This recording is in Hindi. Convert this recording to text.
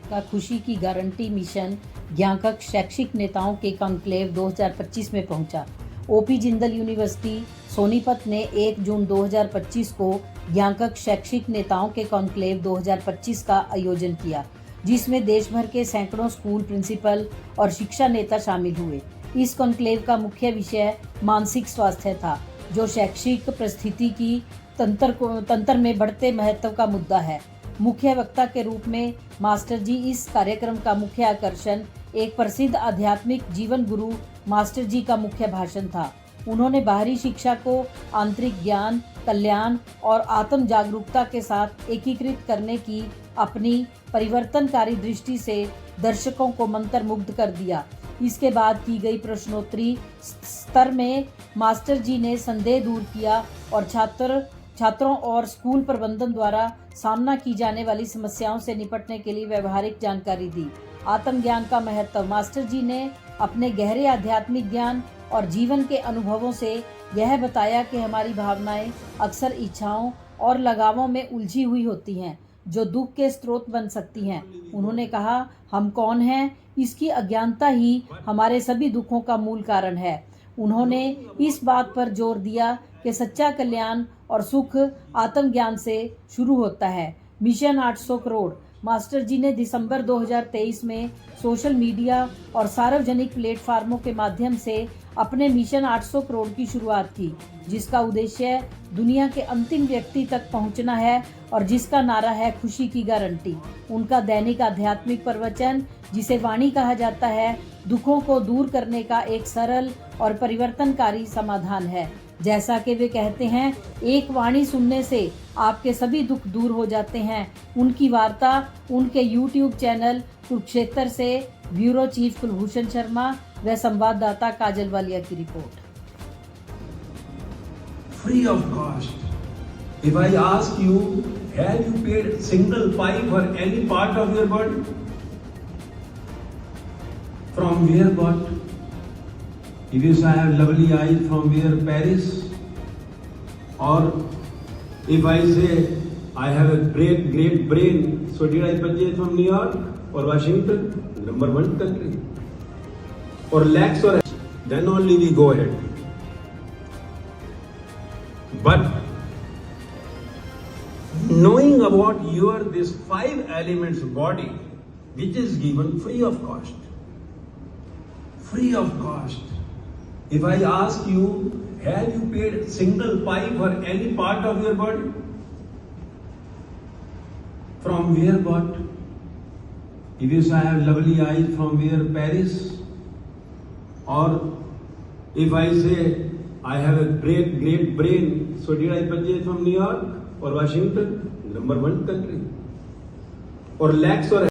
का खुशी की गारंटी मिशन ज्ञाकक्ष शैक्षिक नेताओं के कॉन्क्लेव 2025 में पहुंचा। ओपी जिंदल यूनिवर्सिटी सोनीपत ने 1 जून 2025 को ज्ञाकक्ष शैक्षिक नेताओं के कॉन्क्लेव 2025 का आयोजन किया, जिसमें देश भर के सैकड़ों स्कूल प्रिंसिपल और शिक्षा नेता शामिल हुए। इस कॉन्क्लेव का मुख्य विषय मानसिक स्वास्थ्य था, जो शैक्षिक परिस्थिति की तंत्र में बढ़ते महत्व का मुद्दा है। मुख्य वक्ता के रूप में मास्टर जी इस कार्यक्रम का मुख्य आकर्षण एक प्रसिद्ध आध्यात्मिक जीवन गुरु मास्टर जी का मुख्य भाषण था। उन्होंने बाहरी शिक्षा को आंतरिक ज्ञान, कल्याण और आत्म जागरूकता के साथ एकीकृत करने की अपनी परिवर्तनकारी दृष्टि से दर्शकों को मंत्रमुग्ध कर दिया। इसके बाद की गई प्रश्नोत्तरी स्तर में मास्टर जी ने संदेह दूर किया और छात्रों और स्कूल प्रबंधन द्वारा सामना की जाने वाली समस्याओं से निपटने के लिए व्यवहारिक जानकारी दी। आत्मज्ञान का महत्व। मास्टर जी ने अपने गहरे आध्यात्मिक ज्ञान और जीवन के अनुभवों से यह बताया कि हमारी भावनाएं अक्सर इच्छाओं और लगावों में उलझी हुई होती हैं, जो दुख के स्रोत बन सकती हैं। उन्होंने कहा, हम कौन हैं, इसकी अज्ञानता ही हमारे सभी दुखों का मूल कारण है। उन्होंने इस बात पर जोर दिया कि सच्चा कल्याण और सुख आत्मज्ञान से शुरू होता है। मिशन 800 करोड़। मास्टर जी ने दिसंबर 2023 में सोशल मीडिया और सार्वजनिक प्लेटफार्मों के माध्यम से अपने मिशन 800 करोड़ की शुरुआत की, जिसका उद्देश्य दुनिया के अंतिम व्यक्ति तक पहुंचना है और जिसका नारा है खुशी की गारंटी। उनका दैनिक आध्यात्मिक प्रवचन, जिसे वाणी कहा जाता है, दुखों को दूर करने का एक सरल और परिवर्तनकारी समाधान है। जैसा कि वे कहते हैं, एक वाणी सुनने से आपके सभी दुख दूर हो जाते हैं। उनकी वार्ता उनके YouTube चैनल कुरुक्षेत्र से ब्यूरो चीफ कुलभूषण शर्मा व संवाददाता काजल वालिया की report. Free of cost. If I ask you, have you paid single pipe for any part of your body? From where what? If you say I have lovely eyes, from where? Paris? Or if I say I have a great brain, so did I purchase from New York or Washington, number one country? Or lakhs or then only we go ahead. But knowing about your this 5 elements body, which is given free of cost. Free of cost. If I ask you, have you paid single pipe for any part of your body? From where what? If you say I have lovely eyes, from where? Paris? Or if I say I have a great brain, so did I purchase from New York or Washington, number one country? Or lakhs or